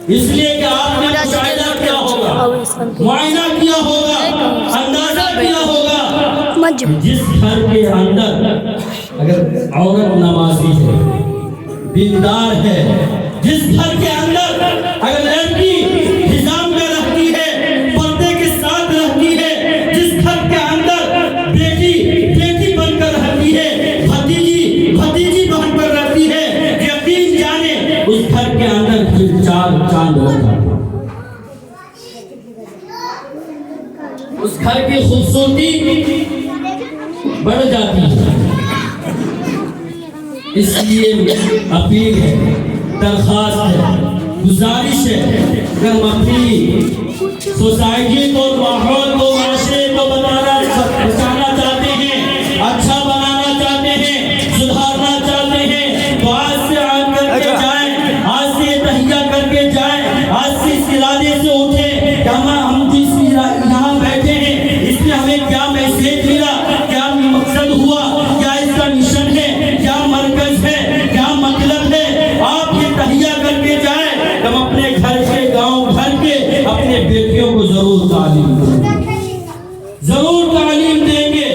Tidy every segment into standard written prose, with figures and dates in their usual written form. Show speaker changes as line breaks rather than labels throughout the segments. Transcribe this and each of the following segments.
اس لیے کہ آپ نے مشاہدہ کیا ہوگا، معائنہ کیا ہوگا، اندازہ کیا ہوگا، جس گھر کے اندر اگر عورت نمازی ہے، دیندار ہے، جس گھر کے اندر اگر لڑکی حجاب میں رہتی ہے، پردے کے ساتھ رہتی ہے، جس گھر کے اندر بیٹی بن کر رہتی ہے، بھتیجی بن کر رہتی ہے، یقین جانے اس گھر کے اندر پھر چار چاند رکھا، اس گھر کی خوبصورتی بڑھ جاتی ہے۔ اس لیے اپیل ہے، درخواست ہے، گزارش ہے کہ ہم اپنی سوسائٹی کو، ماحول کو، معاشرے کو بچانا چاہتے ہیں، اچھا بنانا چاہتے ہیں، سدھارنا چاہتے ہیں، تو آج سے آن کر کے جائیں، آج سے تہیہ کر کے جائیں، آج سے اس ارادے سے اٹھیں کہ ہم جس یہاں بیٹھے ہیں اس میں ہمیں کیا میسیج ملا، کیا مقصد ہوا، کیا اس کا مشن ہے، کیا مرکز ہے، کیا مطلب ہے، آپ یہ تہیہ کر کے جائیں۔ ہم اپنے گھر کے، گاؤں گھر کے اپنے بیٹیوں کو ضرور تعلیم دیں گے،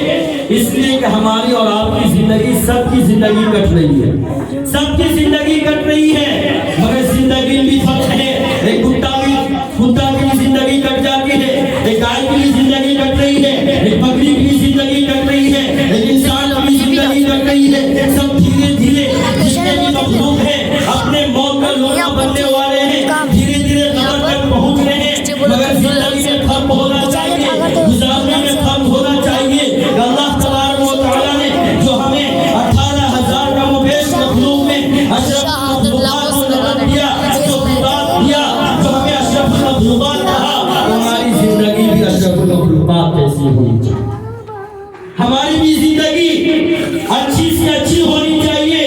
اس لیے کہ ہماری اور آپ کی زندگی، سب کی زندگی کٹ رہی ہے، سب کی زندگی کٹ رہی ہے، مگر زندگی بھی فرق ہے۔ ایک کتا کی بھی زندگی کٹ جاتی ہے، ایک گائے کی بھی زندگی کٹ رہی ہے، ایک بکری کی بھی زندگی کٹ رہی ہے، ایک انسان کی بھی زندگی کٹ رہی ہے۔ سب دھیرے دھیرے جتنے بھی مخلوق ہیں اپنے موت کا لوہا بننے والے ہیں، دھیرے دھیرے قبر تک پہنچ رہے ہیں، مگر زندگی میں فرق ہونا چاہیے، گزارنے میں فرق ہونا چاہیے۔ اللہ تبارک و تعالیٰ نے جو ہمیں 18,000 کا مبیش مخلوق میں اشرف المخلوقات کو نعمت دیا، جو خطاب دیا، جو ہمیں اشرف المخلوقات کہا، ہماری زندگی بھی اشرف المخلوقات جیسی ہونی چاہیے، ہماری بھی زندگی اچھی سے اچھی ہونی چاہیے،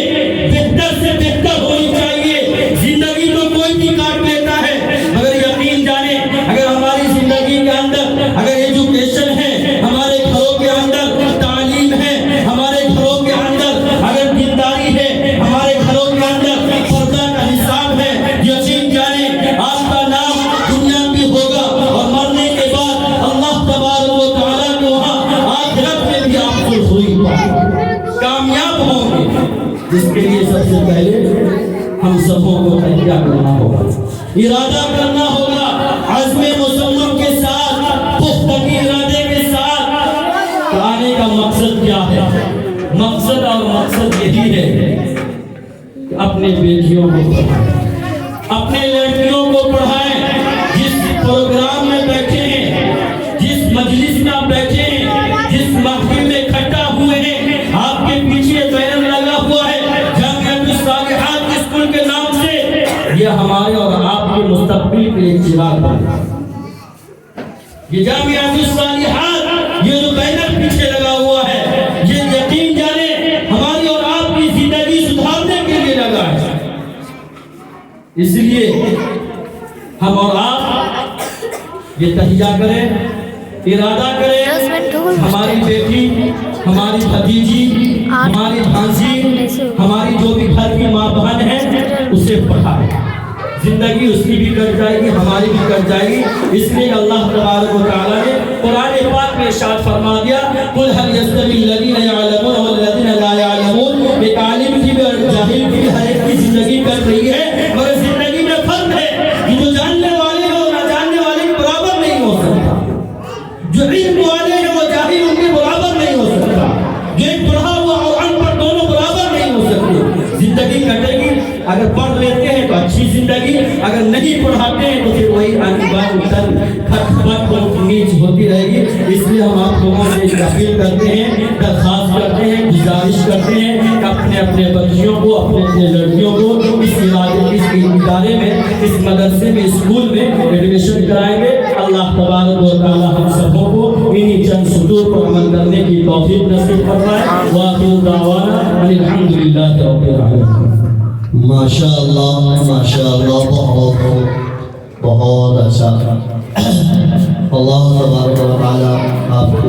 بہتر سے بہتر ہونی چاہیے۔ زندگی تو کوئی بھی کاٹ لیتا ہے، مگر یقین جانے اگر ہماری زندگی کے اندر اگر ایجوکیشن ہے، ہمارے گھروں کے اندر تعلیم ہے، ہمارے گھروں کے اندر اگر دینداری ہے، ہمارے گھروں کے اندر پردہ کا حساب ہے، یقین جانے آپ کا نام دنیا میں ہوگا اور مرنے کے بعد اللہ تبارک و تعالیٰ کے وہاں آخرت میں بھی آپ کامیاب ہوں گے۔ جس کے لیے سب سے پہلے ہم سبوں کو تہیہ کرنا ہوگا، ارادہ کرنا ہوگا، عزم مصمم کے ساتھ، پختگی ارادے کے ساتھ۔ آنے کا مقصد کیا ہے؟ مقصد اور مقصد یہی ہے کہ اپنے بیٹیوں کو پڑھائیں، اپنے لڑکیوں کو پڑھائیں۔ جس پروگرام میں بیٹھے ہیں، جس مجلس میں آپ بیٹھے ہیں، جس محفل میں اکٹھا ہوئے ہیں، آپ کے پیچھے بینر لگا ہوا ہے جامعۃ الصالحات اسکول کے نام سے، یہ ہمارے اور آپ کے مستقبل کے لیے چراغ ہے۔ یہ جامعۃ الصالحات، یہ جو بینر پیچھے لگا ہوا ہے، یہ یقین جانے ہماری اور آپ کی زندگی سدھارنے کے لیے لگا ہے۔ اس لیے ہم اور آپ یہ تہیہ کریں، ارادہ کریں، ہماری بیٹی، ہماری بھتیجی، ہماری بھانجی، ہماری جو بھی گھر کی ماں بہن ہے، اسے پڑھائیں۔ زندگی اس کی بھی کٹ جائے گی، ہماری بھی کٹ جائے گی۔ اس لیے اللہ تبارک و تعالیٰ نے قرآن پاک میں ارشاد فرما دیا، قُلْ هَلْ يَسْتَوِي الَّذِينَ يَعْلَمُونَ وَالَّذِينَ لَا يَعْلَمُونَ۔ ایک عالم کی بھی اور جاہل کی بھی ہر ایک کی زندگی کٹ رہی ہے، مگر زندگی میں فرق ہے کہ جو جاننے والے ہیں وہ نہ جاننے والے کے برابر نہیں ہو سکتا، جو علم والے ہیں وہ جاہل ان کے برابر نہیں ہو سکتا، جو ایک پڑھا ہوا اور ان پڑھ دونوں برابر نہیں ہو سکتے۔ زندگی کٹے گی، اگر پڑھ لیتے ہیں تو اچھی زندگی، اگر نہیں پڑھاتے ہیں تو پھر وہی نیچ ہوتی رہے گی۔ اس لیے ہم آپ لوگوں سے اپیل کرتے ہیں، درخواست کرتے ہیں، گزارش کرتے ہیں کہ اپنے اپنے بچیوں کو، اپنے لڑکیوں کو اس ادارے میں، اس مدرسے میں، اسکول میں ایڈمیشن کرائیں گے۔ اللہ تبارک و تعالی ہم سبوں کو انہی چند سطور پر عمل کرنے کی توفیق نصیب فرمائے۔ وآخر دعوانا الحمدللہ رب العالمین۔
ماشاءاللہ ماشاءاللہ، بہت اچھا۔ اللہ تبارک و تعالی آپ کو